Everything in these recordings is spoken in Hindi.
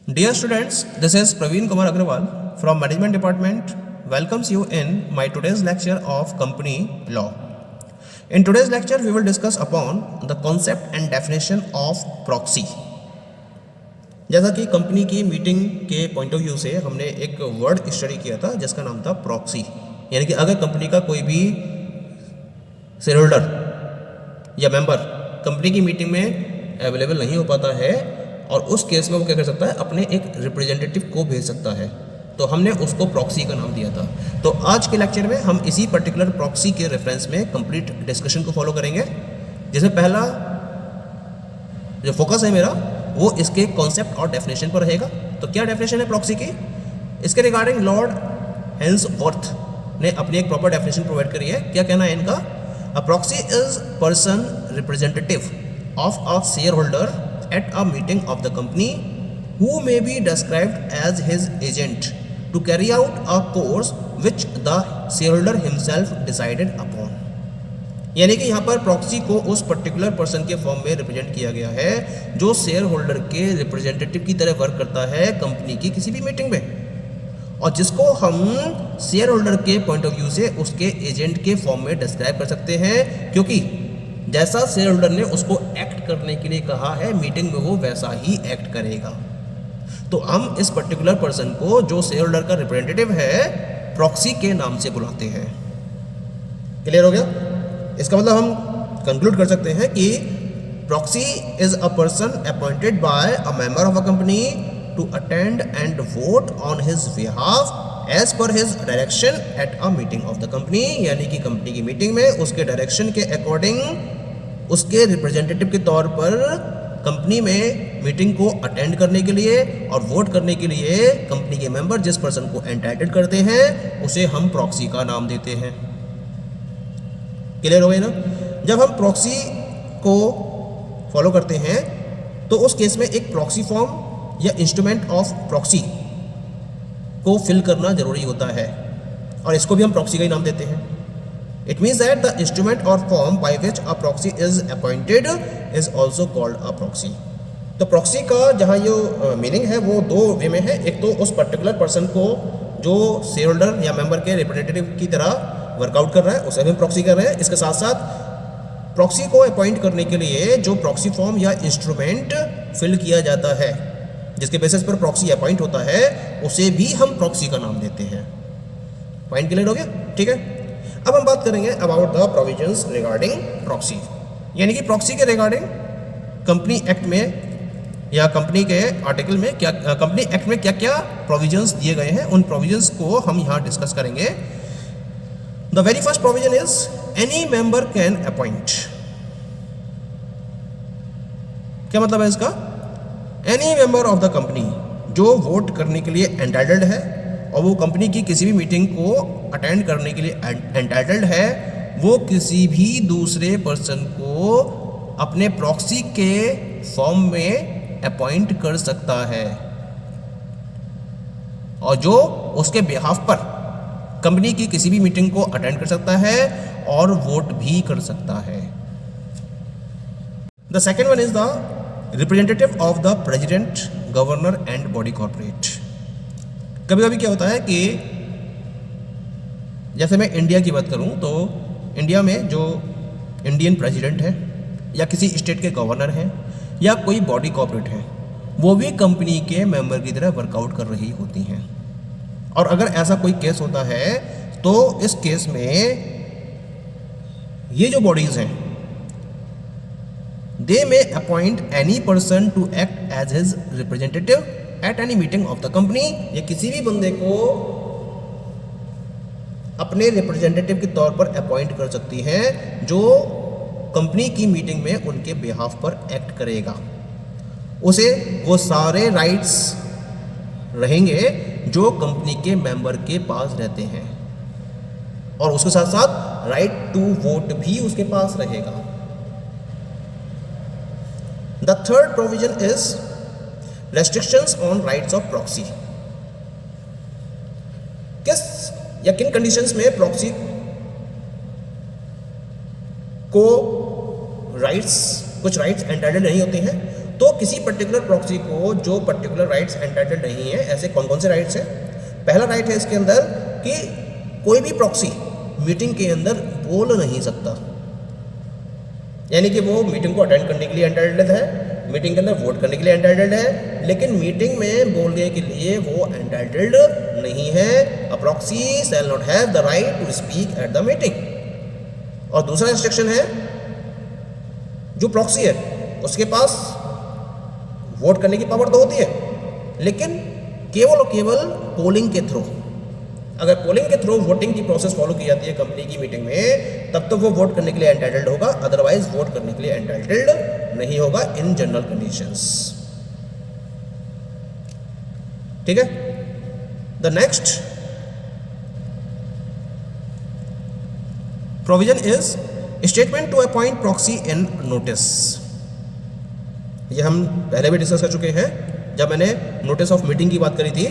Dear students, this is Praveen Kumar Agrawal from Management Department. Welcomes you in my today's lecture of Company Law. In today's lecture, we will discuss upon the concept and definition of proxy. जैसा कि कंपनी की मीटिंग के पॉइंट ऑफ व्यू से हमने एक वर्ड स्टडी किया था जिसका नाम था प्रॉक्सी, यानी कि अगर कंपनी का कोई भी शेयर होल्डर या मेंबर कंपनी की मीटिंग में अवेलेबल नहीं हो पाता है और उस केस में वो क्या कर सकता है, अपने एक रिप्रेजेंटेटिव को भेज सकता है, तो हमने उसको प्रॉक्सी का नाम दिया था। तो आज के लेक्चर में हम इसी पर्टिकुलर प्रॉक्सी के रेफरेंस में कंप्लीट डिस्कशन को फॉलो करेंगे, जिसमें पहला जो फोकस है मेरा वो इसके कॉन्सेप्ट और डेफिनेशन पर रहेगा। तो क्या डेफिनेशन है प्रॉक्सी की, इसके रिगार्डिंग लॉर्ड हेंसवर्थ ने अपनी एक प्रॉपर डेफिनेशन प्रोवाइड करी है। क्या कहना है इनका, a proxy is person representative of a share holder at a meeting of the company who may be described as his agent to carry out a course which the shareholder himself decided upon। यानी कि यहाँ पर प्रॉक्सी को उस पर्टिकुलर पर्सन के फॉर्म में रिप्रेजेंट किया गया है जो शेयर होल्डर के रिप्रेजेंटेटिव की तरह वर्क करता है कंपनी की किसी भी मीटिंग में, और जिसको हम शेयर होल्डर के पॉइंट ऑफ व्यू से उसके एजेंट के फॉर्म में डिस्क्राइब कर सकते हैं, क्योंकि जैसा शेयर होल्डर ने उसको एक्ट करने के लिए कहा है मीटिंग में वो वैसा ही एक्ट करेगा। तो हम इस पर्टिकुलर पर्सन को जो शेयर होल्डर का रिप्रेजेंटेटिव है प्रॉक्सी के नाम से बुलाते हैं। क्लियर हो गया? इसका मतलब हम कंक्लूड कर सकते हैं कि proxy is a person appointed by a member of a company to attend and vote on his behalf as per his direction at a meeting of the company. यानी कि कंपनी की मीटिंग में उसके डायरेक्शन के अकॉर्डिंग उसके रिप्रेजेंटेटिव के तौर पर कंपनी में मीटिंग को अटेंड करने के लिए और वोट करने के लिए कंपनी के मेंबर जिस पर्सन को एंटाइटल करते हैं उसे हम प्रॉक्सी का नाम देते हैं। क्लियर हो गई ना? जब हम प्रॉक्सी को फॉलो करते हैं तो उस केस में एक प्रॉक्सी फॉर्म या इंस्ट्रूमेंट ऑफ प्रॉक्सी को फिल करना जरूरी होता है, और इसको भी हम प्रॉक्सी का ही नाम देते हैं। It means that the instrument or form by which a proxy is appointed is also called a proxy। तो प्रॉक्सी का जहाँ ये मीनिंग है वो दो वे में है। एक तो उस पर्टिकुलर पर्सन को जो शेयर होल्डर या मेंबर के रिप्रेजेंटेटिव की तरह वर्कआउट कर रहा है उसे भी हम प्रॉक्सी कर रहे हैं। इसके साथ साथ प्रॉक्सी को अपॉइंट करने के लिए जो प्रॉक्सी फॉर्म या इंस्ट्रूमेंट फिल किया जाता है जिसके बेसिस पर प्रॉक्सी अपॉइंट होता है उसे भी हम प्रॉक्सी का नाम देते हैं। पॉइंट क्लियर हो गया? ठीक है। अब हम बात करेंगे about the provisions regarding proxy, यानी कि प्रॉक्सी के रिगार्डिंग कंपनी एक्ट में या कंपनी के आर्टिकल में क्या, कंपनी एक्ट में क्या क्या प्रोविजंस दिए गए हैं उन प्रोविजंस को हम यहाँ डिस्कस करेंगे। The very first provision is any member can appoint. क्या मतलब है इसका? Any member of the company जो वोट करने के लिए एंटाइटल्ड है और वो कंपनी की किसी भी मीटिंग को अटेंड करने के लिए एंटाइटल्ड है, वो किसी भी दूसरे पर्सन को अपने प्रॉक्सी के फॉर्म में अपॉइंट कर सकता है और जो उसके बिहाफ पर कंपनी की किसी भी मीटिंग को अटेंड कर सकता है और वोट भी कर सकता है। The second one is the representative of the president, governor and body corporate. कभी कभी क्या होता है कि जैसे मैं इंडिया की बात करूं तो इंडिया में जो इंडियन प्रेसिडेंट है या किसी स्टेट के गवर्नर हैं या कोई बॉडी कॉर्पोरेट है वो भी कंपनी के मेंबर की तरह वर्कआउट कर रही होती हैं, और अगर ऐसा कोई केस होता है तो इस केस में ये जो बॉडीज हैं they may appoint any person to act as his representative at any meeting of the company. ये किसी भी बंदे को अपने रिप्रेजेंटेटिव के तौर पर अपॉइंट कर सकती हैं जो कंपनी की मीटिंग में उनके बिहाफ पर एक्ट करेगा। उसे वो सारे राइट्स रहेंगे जो कंपनी के मेंबर के पास रहते हैं, और उसके साथ साथ राइट टू वोट भी उसके पास रहेगा। The third provision is restrictions on rights of proxy. किस या किन कंडीशंस में प्रॉक्सी को राइट्स, कुछ राइट्स एंटाइटल्ड नहीं होते हैं तो किसी पर्टिकुलर प्रॉक्सी को जो पर्टिकुलर राइट्स एंटाइटल्ड नहीं है, ऐसे कौन कौन से राइट्स हैं? पहला राइट है इसके अंदर कि कोई भी प्रॉक्सी मीटिंग के अंदर बोल नहीं सकता, यानी कि वो मीटिंग को अटेंड करने के लिए एंटाइटल्ड है, मीटिंग के अंदर वोट करने के लिए एंटाइटल्ड है, लेकिन मीटिंग में बोलने के लिए वो एंटाइटल्ड नहीं है। A proxy shall not have the right to speak at the meeting. और दूसरा इंस्ट्रक्शन है, जो प्रॉक्सी है उसके पास वोट करने की पावर तो होती है, लेकिन केवल और केवल पोलिंग के थ्रू, अगर पोलिंग के थ्रू वोटिंग की प्रोसेस फॉलो की जाती है कंपनी की मीटिंग में, तब तो वो वोट करने के लिए एंटाइटल्ड होगा, अदरवाइज वोट करने के लिए एंटाइटल्ड नहीं होगा इन जनरल कंडीशंस। ठीक है। The next provision is statement to appoint proxy in notice. ये हम पहले भी डिस्कस कर चुके हैं जब मैंने नोटिस ऑफ मीटिंग की बात करी थी,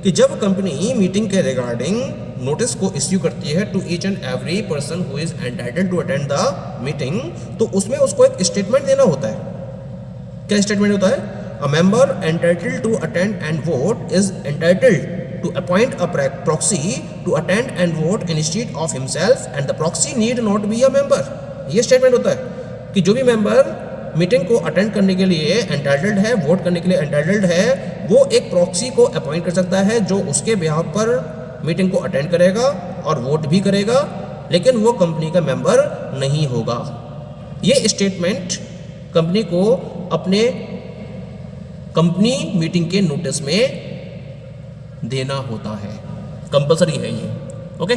कि जब कंपनी मीटिंग के रिगार्डिंग नोटिस को इश्यू करती है to each and every person who is entitled to attend the meeting, तो उसमें उसको एक स्टेटमेंट देना होता है। क्या स्टेटमेंट होता है? A member entitled to attend and vote is entitled to appoint a proxy to attend and vote instead of himself and the proxy need not be a member। ये स्टेटमेंट होता है कि जो भी मेंबर मीटिंग को अटेंड करने के लिए एंटाइटल्ड है, वोट करने के लिए एंटाइटल्ड है, वो एक प्रॉक्सी को अपॉइंट कर सकता है जो उसके बिहाफ पर मीटिंग को अटेंड करेगा और वोट भी करेगा, लेकिन वो कंपनी का मेंबर नहीं होगा। ये स्टेटमेंट कंपनी को अपने कंपनी मीटिंग के नोटिस में देना होता है, कंपलसरी है ये। Okay.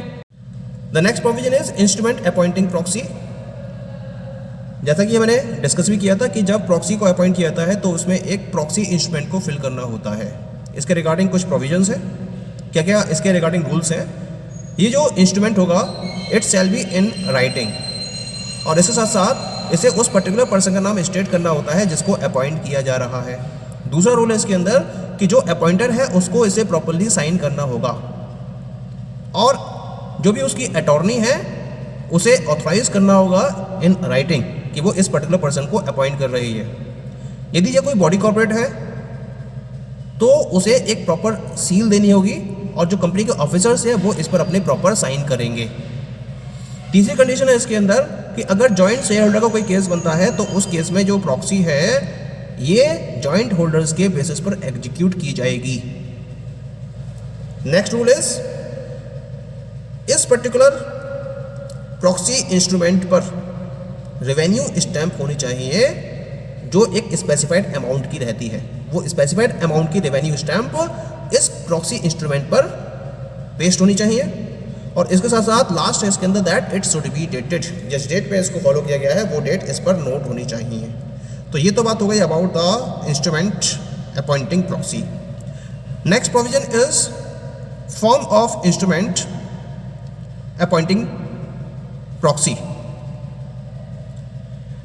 The next provision is instrument appointing proxy. जैसा कि मैंने डिस्कस भी किया था कि जब प्रॉक्सी को अपॉइंट किया जाता है तो उसमें एक प्रॉक्सी इंस्ट्रूमेंट को फिल करना होता है। इसके रिगार्डिंग कुछ प्रोविजंस हैं। क्या क्या इसके रिगार्डिंग रूल्स हैं? ये जो इंस्ट्रूमेंट होगा it shall be in writing, और इसके साथ साथ इसे उस पर्टिकुलर पर्सन का नाम स्टेट करना होता है जिसको अपॉइंट किया जा रहा है। दूसरा रूल है इसके अंदर कि जो अपॉइंटर है उसको इसे प्रॉपर्ली साइन करना होगा, और जो भी उसकी अटॉर्नी है उसे ऑथराइज करना होगा इन राइटिंग कि वो इस पर्टिकुलर पर्सन को अपॉइंट कर रही है। यदि ये कोई बॉडी कॉर्पोरेट है तो उसे एक प्रॉपर सील देनी होगी, और जो कंपनी के ऑफिसर्स हैं वो इस पर अपने प्रॉपर साइन करेंगे। तीसरी कंडीशन है इसके अंदर कि अगर जॉइंट शेयर होल्डर का कोई केस बनता है तो उस केस में जो प्रॉक्सी है ये जॉइंट होल्डर्स के बेसिस पर एग्जीक्यूट की जाएगी। नेक्स्ट रूल इज, इस पर्टिकुलर प्रॉक्सी इंस्ट्रूमेंट पर रेवेन्यू स्टैंप होनी चाहिए जो एक स्पेसिफाइड अमाउंट की रहती है। वो स्पेसिफाइड अमाउंट की रेवेन्यू स्टैंप इस प्रॉक्सी इंस्ट्रूमेंट पर पेस्ट होनी चाहिए, और इसके साथ साथ लास्ट है इसके अंदर that it should be dated. जिस डेट पे इसको फॉलो किया गया है वो डेट इस पर नोट होनी चाहिए। तो ये तो बात हो गई about the instrument appointing proxy. Next provision is form of instrument appointing proxy.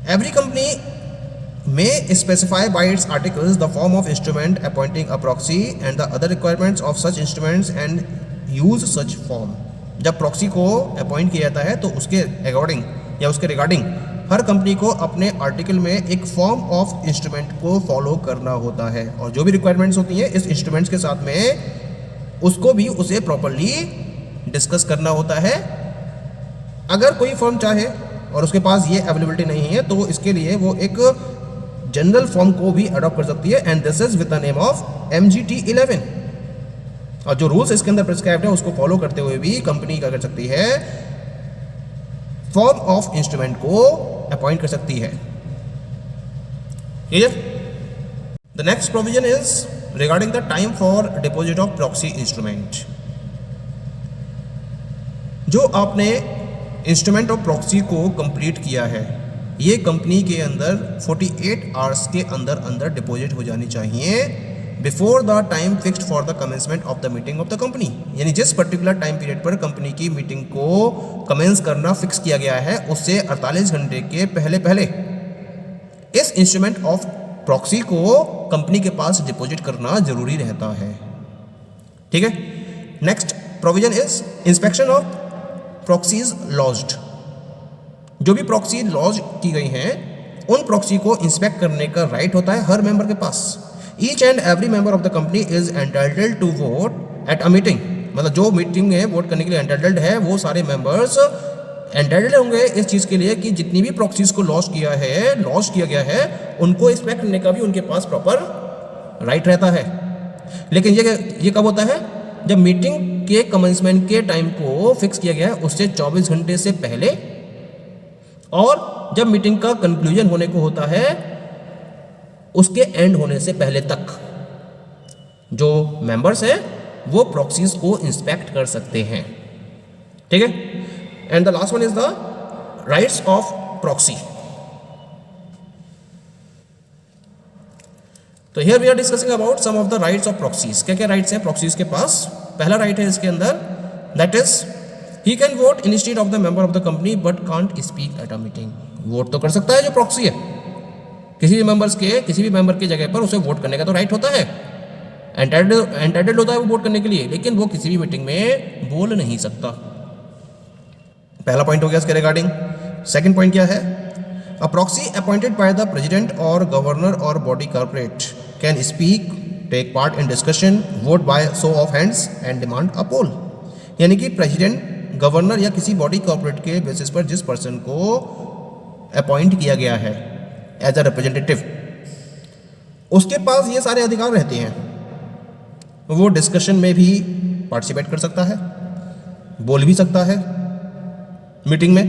Every company may specify by its articles the form of instrument appointing a proxy and the other requirements of such instruments and use such form। जब प्रॉक्सी को अपॉइंट किया जाता है तो उसके अकॉर्डिंग या उसके रिगार्डिंग हर कंपनी को अपने आर्टिकल में एक फॉर्म ऑफ इंस्ट्रूमेंट को फॉलो करना होता है, और जो भी रिक्वायरमेंट्स होती हैं इस इंस्ट्रूमेंट्स के साथ में उसको भी उसे प्रॉपर्ली डिस्कस करना होता है। अगर कोई फर्म चाहे और उसके पास ये अवेलेबिलिटी नहीं है तो इसके लिए वो एक जनरल फॉर्म को भी अडॉप्ट कर सकती है, and this is with the name of MGT11। और जो रूल्स इसके अंदर प्रिस्क्राइब्ड है उसको फॉलो करते हुए भी कंपनी क्या कर सकती है, फॉर्म ऑफ इंस्ट्रूमेंट को अपॉइंट कर सकती है। Clear? The next provision is regarding the time for deposit of proxy instrument. जो आपने इंस्ट्रूमेंट ऑफ प्रॉक्सी को कंप्लीट किया है ये कंपनी के अंदर 48 आवर्स के अंदर अंदर डिपॉजिट हो जानी चाहिए before the time fixed for the commencement of the meeting of the company. यानी जिस पर्टिकुलर टाइम पीरियड पर कंपनी की मीटिंग को कमेंस करना फिक्स किया गया है उससे 48 घंटे के पहले पहले इस इंस्ट्रूमेंट ऑफ प्रॉक्सी को कंपनी के पास डिपॉजिट करना जरूरी रहता है। ठीक है। Next provision is inspection of proxies lodged. जो भी प्रॉक्सी लॉज की गई हैं उन प्रॉक्सी को इंस्पेक्ट करने का राइट होता है हर मेंबर के पास। Each and every member of the company is entitled to vote at a meeting, मतलब जो मीटिंग में वोट करने के लिए एंटाइटल्ड है वो सारे मेंबर्स एंटाइटल्ड होंगे इस चीज़ के लिए कि जितनी भी प्रॉक्सीज को लॉस किया गया है उनको इंस्पेक्ट करने का भी उनके पास प्रॉपर राइट रहता है। लेकिन ये कब होता है? जब मीटिंग के कमेंसमेंट के टाइम को फिक्स किया गया है उससे 24 घंटे से पहले, और जब मीटिंग का कंक्लूजन होने को होता है उसके एंड होने से पहले तक जो मेंबर्स हैं वो प्रॉक्सीज को इंस्पेक्ट कर सकते हैं। ठीक है, and the last one is the rights of proxy. तो here we are discussing about some of the rights of proxies. क्या क्या राइट्स हैं प्रॉक्सीज के पास? पहला राइट है इसके अंदर, that is he can vote instead of the member of the company but can't speak at a meeting. Vote तो कर सकता है जो प्रॉक्सी है, किसी भी मेंबर की जगह पर उसे वोट करने का तो राइट होता है, एंटाइटल्ड होता है वो वोट करने के लिए, लेकिन वो किसी भी मीटिंग में बोल नहीं सकता। पहला पॉइंट हो गया इसके रिगार्डिंग। सेकंड पॉइंट क्या है? A proxy appointed by the president और गवर्नर और body corporate can speak, take part in discussion, vote by show of hands and demand a poll. यानी कि प्रेसिडेंट, गवर्नर या किसी बॉडी कॉर्पोरेट के बेसिस पर जिस पर्सन को अपॉइंट किया गया है एज अ रिप्रेजेंटेटिव, उसके पास ये सारे अधिकार रहते हैं। वो डिस्कशन में भी पार्टिसिपेट कर सकता है, बोल भी सकता है मीटिंग में,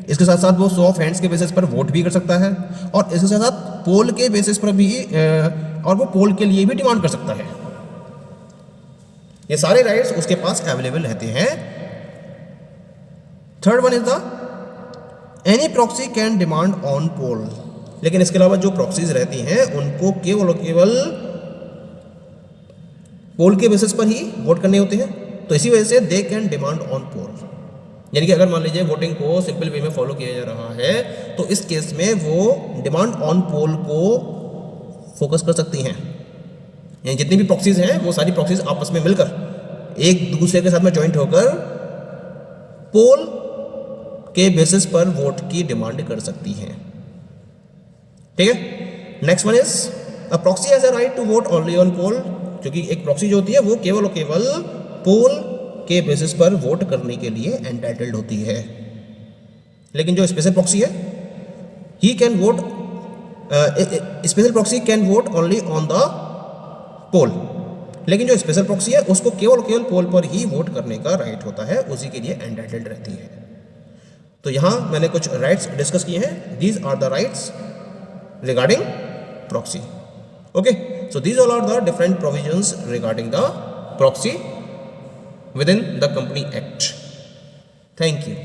इसके साथ साथ वो शो ऑफ हैंड्स के बेसिस पर वोट भी कर सकता है, और इसके साथ साथ पोल के बेसिस पर भी और वो पोल के लिए भी डिमांड कर सकता है। ये सारे राइट्स उसके पास अवेलेबल रहते हैं। Third one is the any proxy can demand on poll. लेकिन इसके अलावा जो प्रॉक्सीज रहती हैं उनको केवल पोल के बेसिस पर ही वोट करने होते हैं, तो इसी वजह से दे कैन डिमांड ऑन पोल। यानी कि अगर मान लीजिए वोटिंग को सिंपल वे में फॉलो किया जा रहा है तो इस केस में वो डिमांड ऑन पोल को फोकस कर सकती हैं। यानी जितनी भी प्रॉक्सीज हैं वो सारी प्रॉक्सीज आपस में मिलकर एक दूसरे के साथ में ज्वाइंट होकर पोल के बेसिस पर वोट की डिमांड कर सकती हैं। ठीक है, next one is a proxy has a right to vote only on poll. क्योंकि एक प्रॉक्सी जो होती है वो केवल और केवल पोल के बेसिस पर वोट करने के लिए एंटाइटल्ड होती है। लेकिन जो स्पेशल प्रॉक्सी है ही can vote, special proxy can vote only on the poll. लेकिन जो स्पेशल प्रॉक्सी है उसको केवल पोल पर ही वोट करने का राइट होता है, उसी के लिए एंटाइटल्ड रहती है। तो यहां मैंने कुछ राइट्स डिस्कस किए हैं। These are the rights regarding proxy. Okay, so these all are the different provisions regarding the proxy within the Company Act. Thank you.